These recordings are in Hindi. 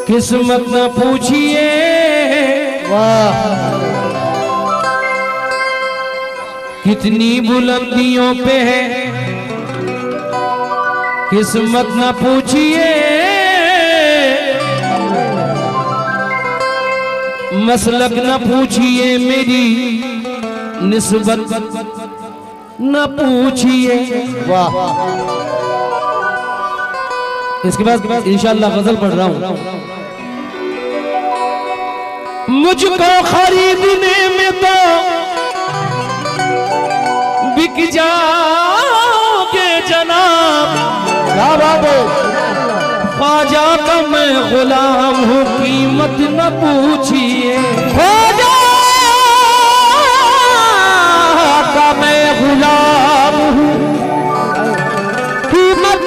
किस्मत न पूछिए, वाह कितनी बुलंदियों पे है, किस्मत न पूछिए, मसलक न पूछिए, मेरी निस्बत न पूछिए। वाह। इसके बाद इंशाअल्लाह गजल पढ़ रहा हूं। मुझको खरीदने में तो बिक जाओगे जनाब, क्या बात है। ख्वाजा का मैं गुलाम हूँ, कीमत न पूछिए। ख्वाजा का मैं गुलाम हूँ, कीमत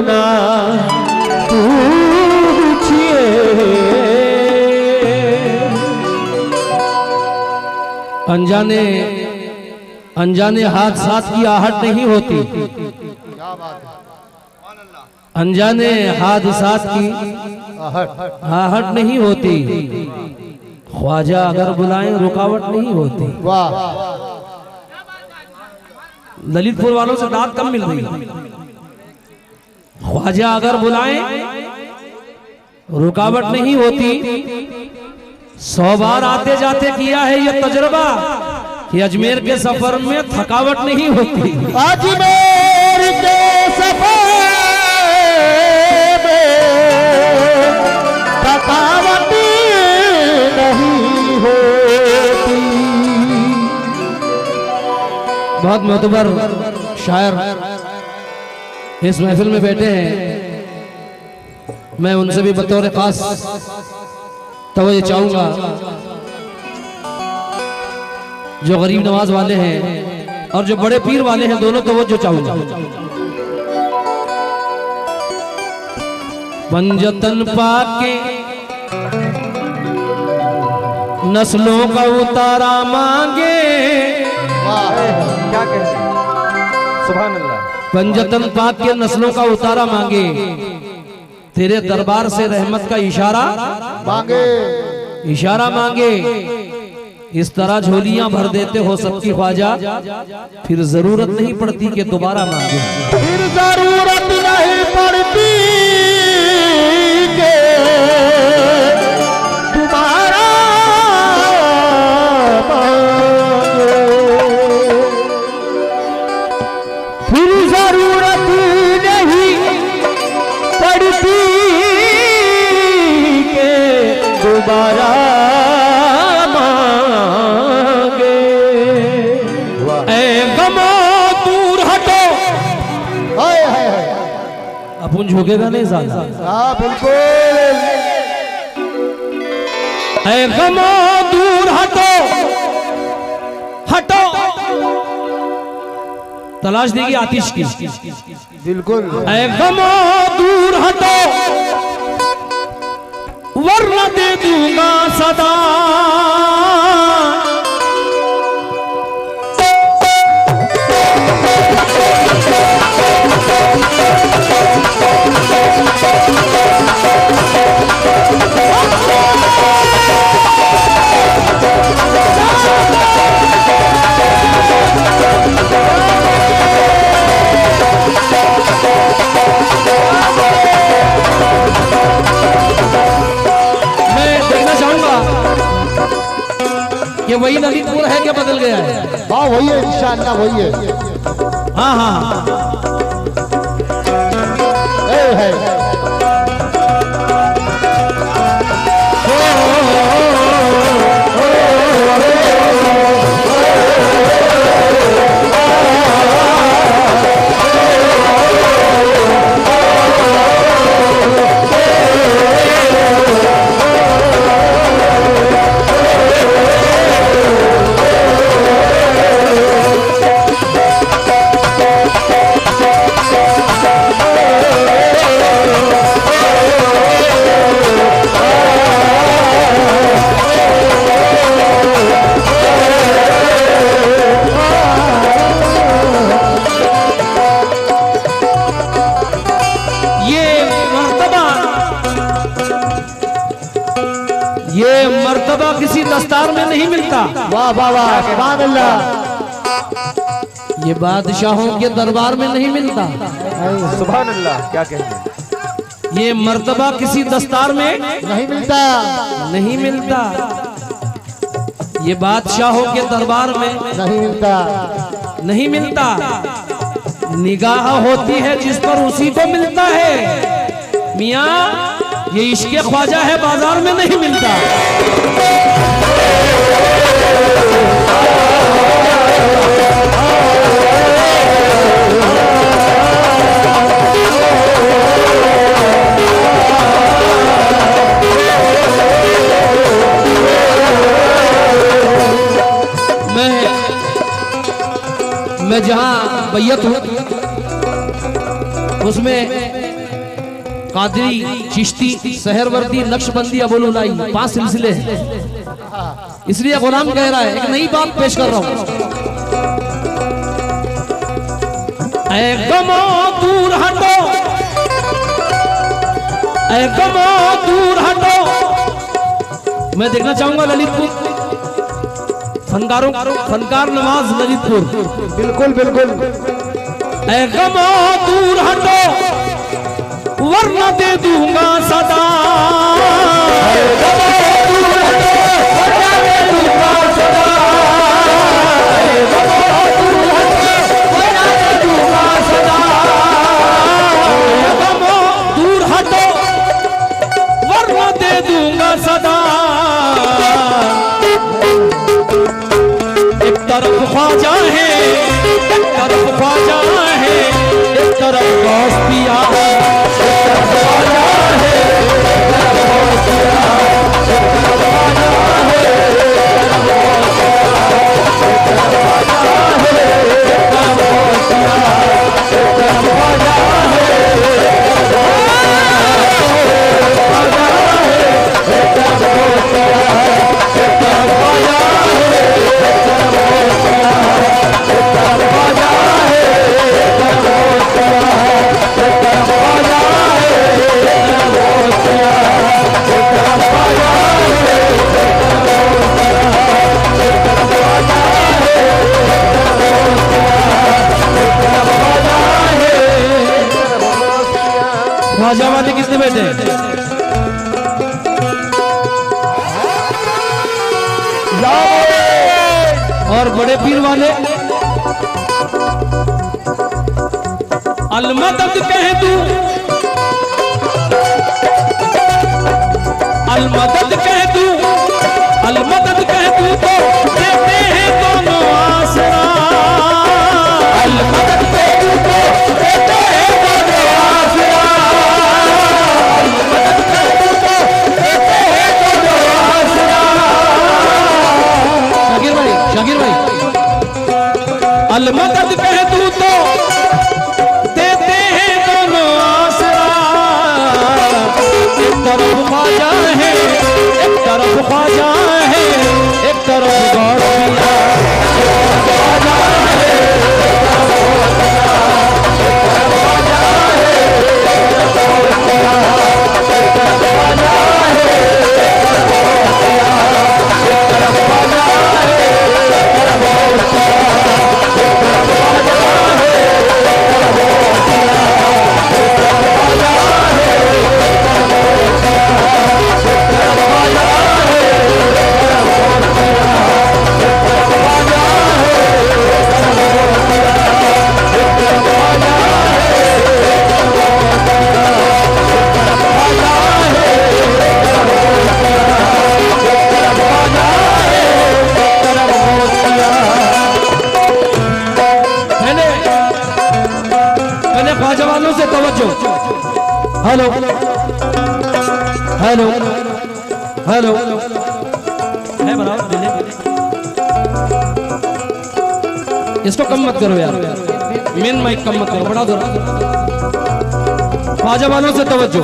न पूछिए। अनजाने अनजाने हाथ साथ की आहट नहीं होती, अनजाने हाथ साथ की आहट नहीं होती, ख्वाजा अगर बुलाएं रुकावट नहीं होती। वाह। ललितपुर वालों से दाद कम मिल रही है। ख्वाजा अगर बुलाएं रुकावट नहीं होती। 100 बार आते जाते किया है ये तजुर्बा कि अजमेर के सफर में थकावट नहीं होती। अजमेर के सफर में थकावट नहीं होती। बहुत मोतबर शायर इस महफिल में बैठे हैं, मैं उनसे भी बतौर खास तवज्जो चाहूंगा। जो गरीब नवाज वाले हैं और जो बड़े पीर वाले हैं, दोनों तवज्जो चाहूंगा। पंजतन पाके नस्लों का उतारा मांगे। क्या कहते हैं, सुभान अल्लाह। पंजतन पाक के नस्लों का उतारा मांगे, तेरे दरबार से रहमत का इशारा मांगे, इशारा मांगे। इस तरह झोलियां भर देते हो सबकी ख्वाजा, फिर जरूरत नहीं पड़ती कि दोबारा मांगे। फिर जरूरत नहीं पड़ती के दोबारा मांगे। फिर जरूरत नहीं पड़ती के दोबारा मांगे। ऐ गमो दूर हटो। हाय हाय हाय। अपन झुकेगा नहीं ज्यादा। हाँ बिल्कुल। ऐ गमो दूर हटो, हटो। तलाश देगी आतिश की। बिल्कुल। ऐ गमो दूर हटो, वरना दे दूंगा सदा। ये वही ललितपुर है क्या बदल गया है? हाँ वही है, इंशाअल्लाह वही है। हाँ हाँ है। मर्तबा किसी दस्तार में नहीं मिलता। वाह वाह वाह, सुभान अल्लाह। ये बादशाहों के दरबार में नहीं मिलता। सुभान अल्लाह, क्या कहेंगे। ये मर्तबा किसी दस्तार में नहीं मिलता। नहीं मिलता। ये बादशाहों के दरबार में नहीं मिलता। नहीं मिलता। निगाह होती है जिस पर उसी को मिलता है। मियाँ ये इश्क़ ख्वाजा है, बाजार में नहीं मिलता। मैं जहां बैयत हूं उसमें कादरी, चिश्ती, सहरवर्दी, नक्शबंदी, अबुलुलाई 5 सिलसिले हैं। इसलिए गुलाम कह रहा है, एक नई बात पेश कर रहा हूं। ऐ गमो दूर हटो, ऐ गमो दूर हटो। मैं देखना चाहूंगा ललितपुर फनकार नवाज ललितपुर। बिल्कुल बिल्कुल। ऐ गमो दूर हटो वरना दे दूंगा सदा। ऐ गमो दूर हटो वरना दे दूंगा सदा। ऐ गमो दूर हटो वरना दे दूंगा सदा। ऐ गमो दूर हटो वरना दे दूंगा सदा। एक तरफ ख्वाजा है, एक तरफ ख्वाजा है, एक तरफ गौस पिया, एक तरफ ख्वाजा है, एक तरफ गौस पिया, एक तरफ ख्वाजा है, एक तरफ गौस पिया, एक तरफ ख्वाजा है, एक तरफ गौस पिया, एक तरफ ख्वाजा है, एक तरफ ख्वाजा है, एक तरफ गौस पिया, एक तरफ ख्वाजा है, एक तरफ गौस पिया, एक तरफ ख्वाजा है, एक तरफ गौस पिया, एक तरफ ख्वाजा है, एक तरफ गौस पिया, एक तरफ ख्वाजा है, एक तरफ ख्वाजा है, एक तरफ ख्वाजा है, एक तरफ गौस पिया। ख्वाजा वाले कितने बेटे हैं? और बड़े पीर वाले अलमदद कह दूं, अलमदद कह दूं, अलमदद कह दूं तो देते हैं दोनों आसरा। अलमदद कह दूं तो देते हैं दोनों आसरा। अलमदद कह दूं तो देते हैं दोनों आसरा। शाकिर भाई अलमदद कह दूं तो देते हैं दोनों आसरा। एक तरफ ख्वाजा है, एक तरफ ख्वाजा है, एक तरफ गौस पिया, एक तरफ ख्वाजा है, एक तरफ गौस पिया, एक तरफ ख्वाजा है, एक तरफ गौस पिया, एक तरफ ख्वाजा है, एक तरफ गौस पिया, एक तरफ ख्वाजा है, एक तरफ गौस पिया, एक तरफ ख्वाजा है, एक तरफ गौस पिया, एक तरफ ख्वाजा है, एक तरफ गौस पिया, एक तरफ ख्वाजा है, एक तरफ गौस पिया, एक तरफ ख्वाजा है, एक तरफ गौस पिया, एक तरफ ख्वाजा है, एक तरफ गौस पिया, एक तरफ ख्वाजा है, एक तरफ गौस पिया, एक तरफ ख्वाजा है, एक तरफ गौस पिया। पहले ख्वाजा वालों से तवज्जो। हेलो हेलो हेलो है बराबर दिले। इसको कम मत करो यार, मेन माइक कम मत करो, बढ़ा दो। ख्वाजा वालों से तवज्जो।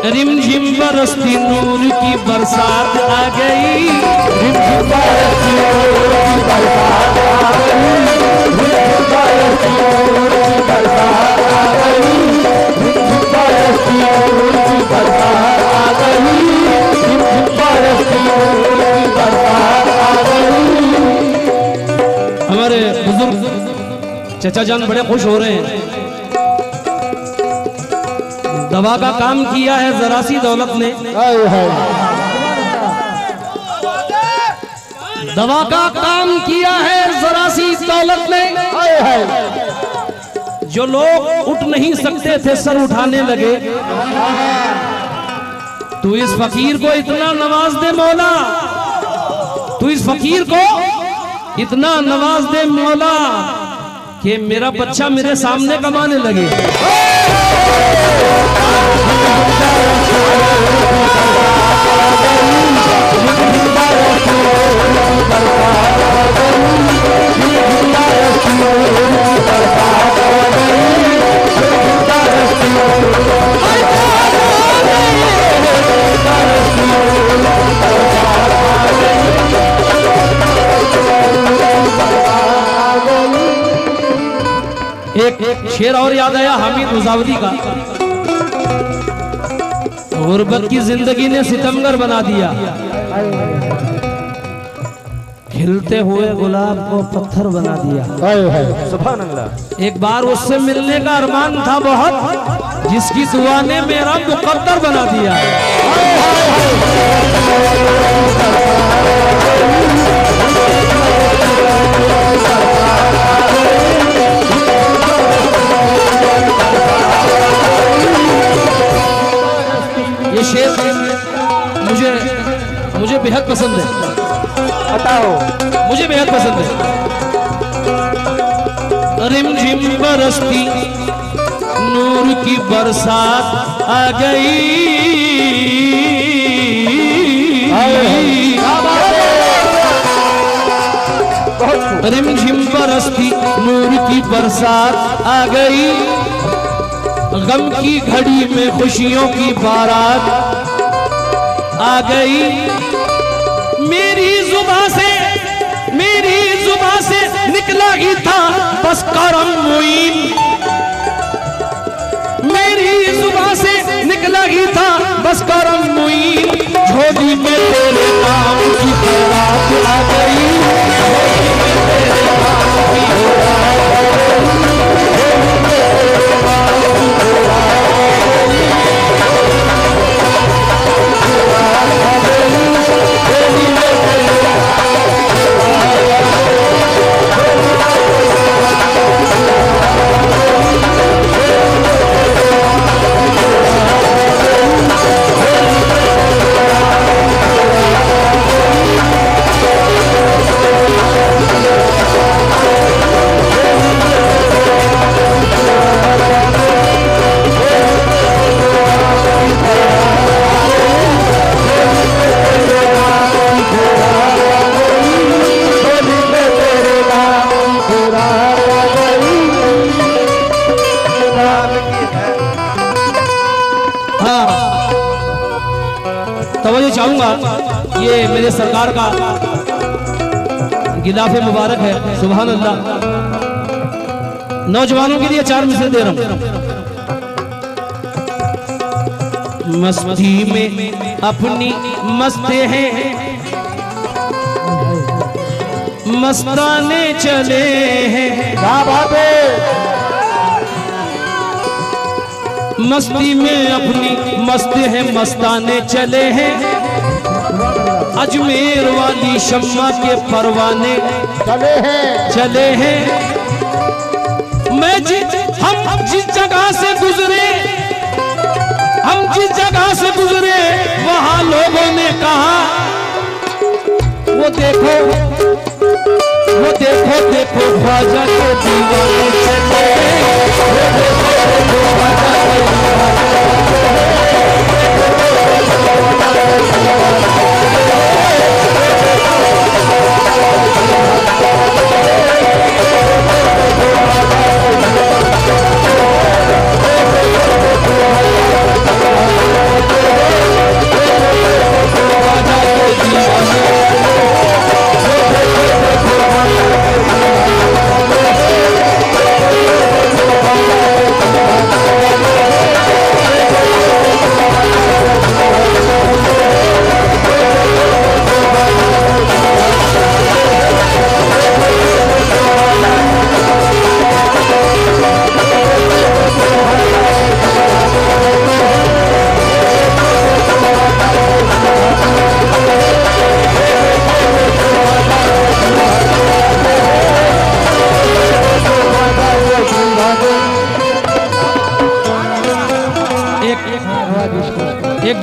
रिमझिम बरसती नूर की बरसात आ गई, रिमझिम बरसती नूर की बरसात आ गई, रिमझिम बरसती नूर की बरसात आ गई, रिमझिम बरसती हमारे बुजुर्ग चचा जान बड़े खुश हो रहे हैं। दवा का काम किया है जरा सी दौलत ने, हाय हाय दवा का काम किया है जरा सी दौलत ने। हाय हाय जो लोग उठ नहीं सकते थे सर उठाने लगे। तू इस फकीर को इतना नवाज दे मौला, तू इस फकीर को इतना नवाज दे मौला कि मेरा बच्चा मेरे सामने कमाने लगे। एक शेर और याद आया हामिद मुजावरी का। गुर्बत की जिंदगी ने सितमगर बना दिया, खिलते हुए गुलाब को पत्थर बना दिया। हाय हाय सुभान अल्लाह। एक बार उससे मिलने का अरमान था बहुत, जिसकी दुआ ने मेरा मुकद्दर बना दिया। ये शेर मुझे बेहद पसंद है, बताओ। मुझे बेहद पसंद है। रिमझिम बरसती नूर की बरसात आ गई, रिमझिम बरसती नूर की बरसात आ गई। गम की घड़ी में खुशियों की बारात आ गई। मेरी जुबां से निकला ही था बस करम मुईन, मेरी जुबां से निकला ही था बस करम मुईन। झोली में तेरे नाम की बारात आ गई, झोली में तेरे नाम की बारात आ गई। तवज्जो चाहूंगा, ये मेरे सरकार का गिलाफे मुबारक है। सुभान अल्लाह। नौजवानों के लिए 4 मिसरे दे रहा हूं। मस्ती में अपनी मस्ते हैं, मस्ताने चले हैं। क्या बात है। मस्ती में अपनी मस्ते हैं, मस्ताने चले हैं। अजमेर वाली शम्मा के परवाने चले हैं। हम जिस जगह से गुजरे वहां लोगों ने कहा वो देखो ख्वाजा के दीवाने चले।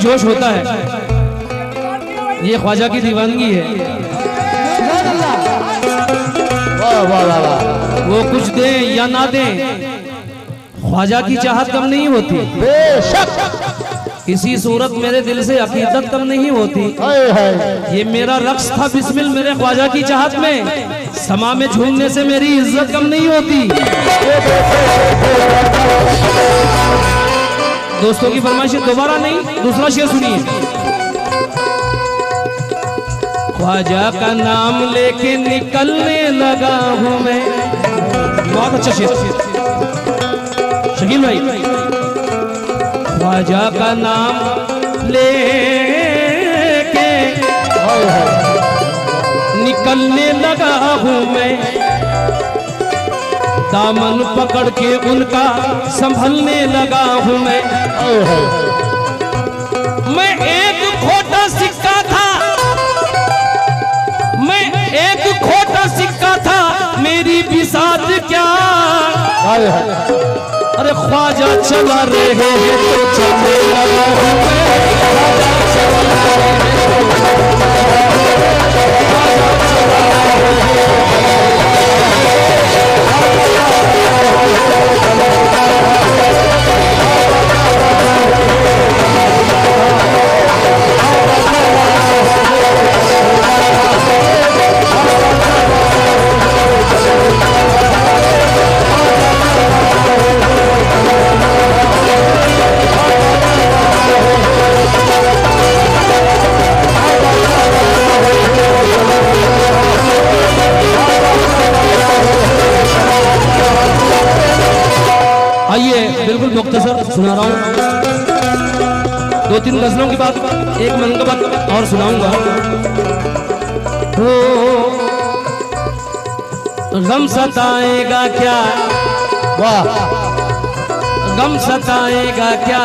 जोश होता है, ये ख्वाजा की दीवानगी है। वाह वाह वाह वाह। वो कुछ दें या ना दें, ख्वाजा की चाहत कम नहीं होती। बेशक। किसी सूरत मेरे दिल से अकीदत कम नहीं होती। हाय हाय। ये मेरा रक्स था बिस्मिल मेरे ख्वाजा की चाहत में, समा में झूमने से मेरी इज्जत कम नहीं होती। दोस्तों की फरमाइश दोबारा नहीं, दूसरा शेर सुनिए। ख्वाजा का नाम लेके निकलने लगा हूं मैं। बहुत अच्छा शेर शकील भाई। ख्वाजा का नाम लेके निकलने लगा हूं मैं, दामन पकड़ के उनका संभलने लगा हूं मैं। मैं एक खोटा सिक्का था, मैं एक खोटा सिक्का था, मेरी बिसात क्या। अरे ख्वाजा चला रहे हैं तो चलने लगा हूं मैं। ख्वाजा चला रहे हैं तो ख्वाजा चला रहे हैं। आइए बिल्कुल मुख्तसर सुना रहा हूँ, 2-3 गजलों के बाद एक मनक़बत और सुनाऊंगा। गम सताएगा क्या, वाह। गम सताएगा क्या,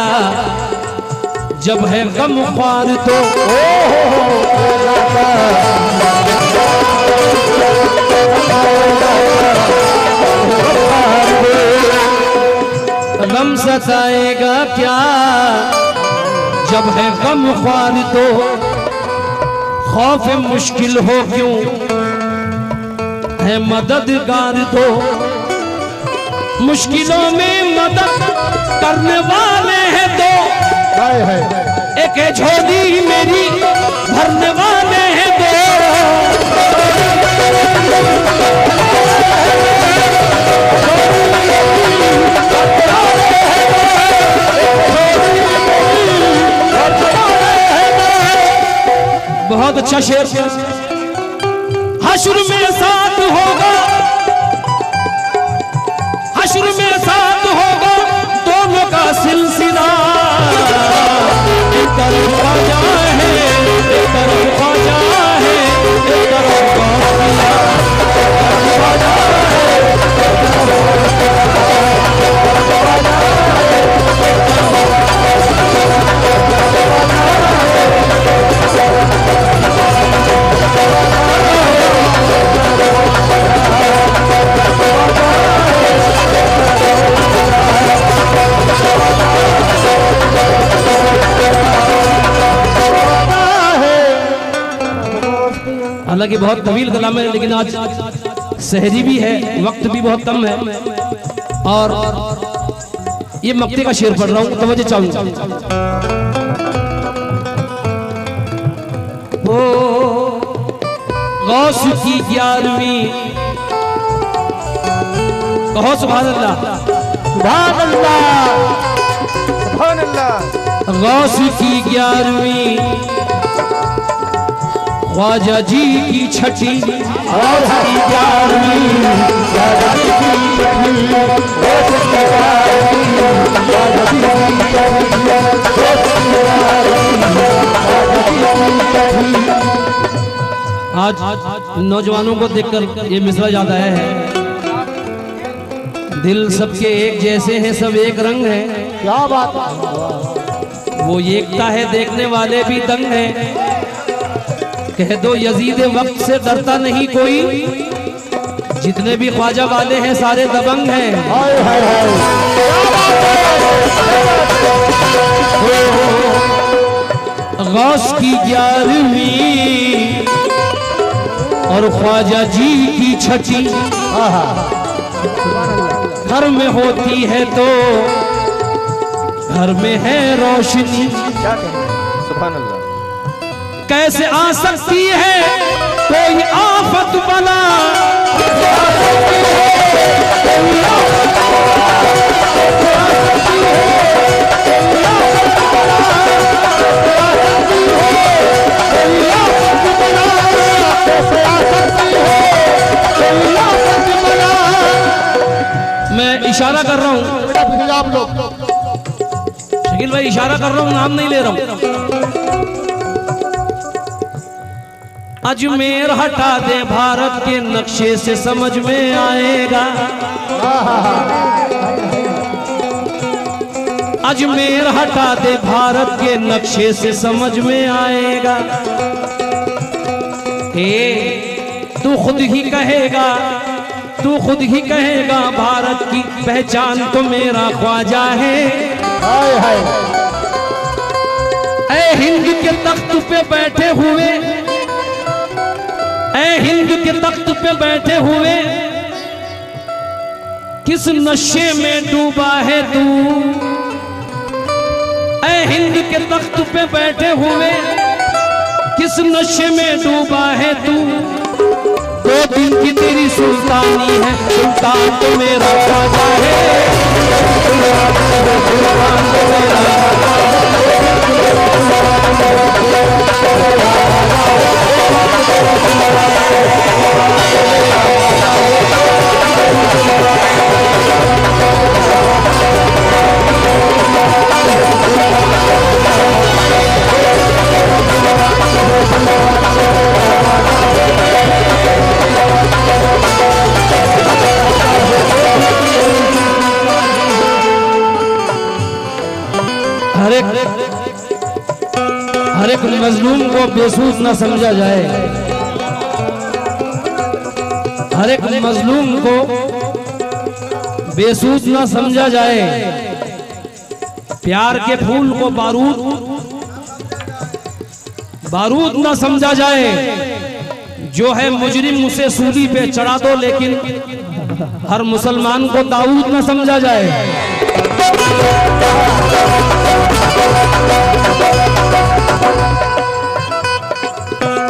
जब है गम ख्वार तो। गम सताएगा क्या, जब है गम ख्वार तो। खौफ मुश्किल हो क्यों है मददगार तो। मुश्किलों में मदद करने वाले हैं तो। हाय हाय। एक झोली मेरी भरने वाले हैं तो। बहुत अच्छा शेर। हश्र में साथ होगा, हश्र में साथ होगा दोनों का सिलसिला। एक तरफ ख्वाजा है, एक तरफ ख्वाजा है, एक तरफ ख्वाजा हालांकि बहुत तवील कलाम है, लेकिन आज सहरी भी है, वक्त भी बहुत कम है और ये मक्ते का शेर पढ़ रहा हूँ, तवज्जो चाहूंगा। वो गौस की 11वीं, कहो सुभान अल्लाह, सुभान अल्लाह, सुभान अल्लाह। गौस की 11वीं, ख्वाजा जी की 6ठी, गौस की 11वीं, ख्वाजा जी की 6ठी, गौस की 11वीं, ख्वाजा जी की 6ठी, गौस की 11वीं, ख्वाजा जी की 6ठी। आज नौजवानों को देखकर ये मिसरा याद आया है। दिल सबके एक जैसे हैं, सब एक रंग है। क्या बात है। वो एकता है, देखने वाले भी दंग हैं। कह दो यजीद वक्त से डरता नहीं कोई, जितने भी ख्वाजा वाले हैं सारे दबंग हैं। हाय हाय हाय। गौस की 11वीं और ख्वाजा जी की 6ठी घर में होती है तो घर में है रोशनी। क्या कहना है? सुभान अल्लाह। कैसे आ सकती है कोई आफत बला, मैं इशारा कर रहा हूँ आप लोग शकील भाई, इशारा कर रहा हूँ, नाम नहीं ले रहा हूँ। अजमेर हटा दे भारत के नक्शे से समझ में आएगा, अजमेर हटा दे भारत के नक्शे से समझ में आएगा। हे तू खुद ही कहेगा, तू खुद ही कहेगा भारत की पहचान तो मेरा ख्वाजा है। हाय हाय ऐ हिंद के तख्त पे बैठे हुए, ऐ हिंद के तख्त पे बैठे हुए, किस नशे में डूबा है तू। ऐ हिंद के तख्त पे बैठे हुए, किस नशे में डूबा है तू। 2 दिन की तेरी सुल्तानी है, सुल्तान तो मेरा ख्वाजा है, सुल्तान तो मेरा हर एक मजलूम को बेसूद न समझा जाए, हर एक मजलूम को बेसूद न समझा जाए। प्यार के फूल को बारूद न समझा जाए। जो है मुजरिम उसे सूली पे चढ़ा दो, लेकिन हर मुसलमान को दाऊद न समझा जाए।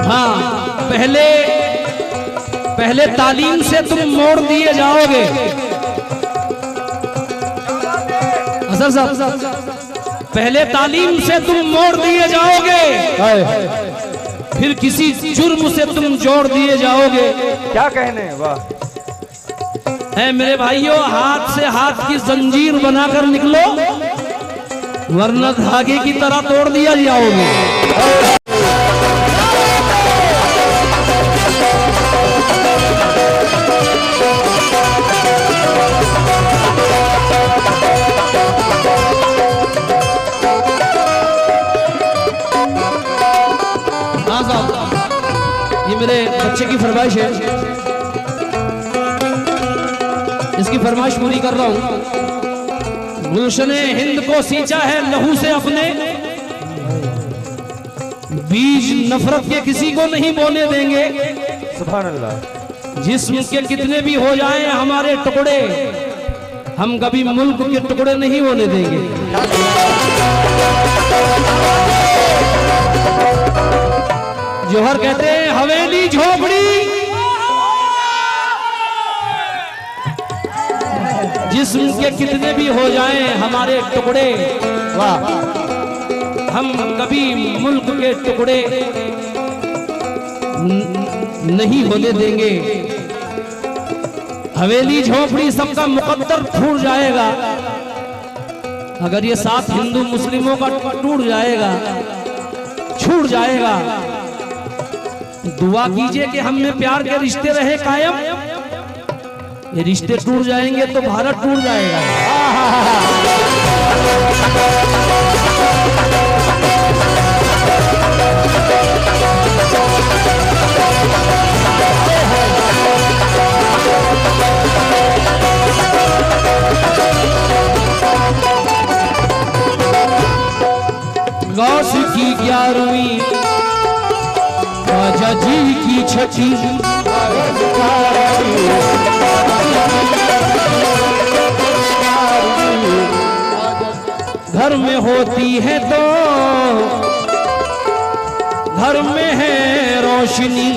हाँ, पहले तालीम से तुम मोड़ दिए जाओगे। असर साहब, पहले तालीम से तुम मोड़ दिए जाओगे, फिर किसी जुर्म से तुम जोड़ दिए जाओगे। क्या कहने हैं? वाह। है मेरे भाइयों, हाथ से हाथ की जंजीर बनाकर निकलो, वरना धागे की तरह तोड़ दिया जाओगे। हाँ साहब, ये मेरे बच्चे की फरमाइश है, इसकी फरमाइश पूरी कर रहा हूं। गुलशने हिंद को सींचा है लहू से अपने, बीज नफरत के किसी को नहीं बोने देंगे। सुभान अल्लाह। जिस्म के कितने भी हो जाएं हमारे टुकड़े, हम कभी मुल्क के टुकड़े नहीं होने देंगे। जौहर कहते हैं हवेली झोपड़ी, जिस्म के कितने भी हो जाएं हमारे टुकड़े, वाह, हम कभी मुल्क के टुकड़े नहीं होने देंगे। हवेली झोपड़ी सबका मुकद्दर फूट जाएगा, अगर ये साथ हिंदू मुस्लिमों का टूट जाएगा, छूट जाएगा। दुआ कीजिए कि हम में प्यार के रिश्ते रहे कायम। ये रिश्ते टूट जाएंगे तो भारत टूट जाएगा। गौस की 11वीं ख्वाजा जी की छठी घर में होती है तो घर में है रोशनी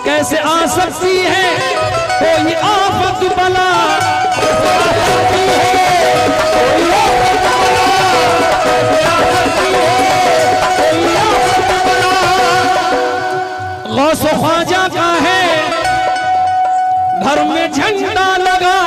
कैसे आ सकती है कोई आफत बला गौस ख्वाजा का है घर में झंडा लगा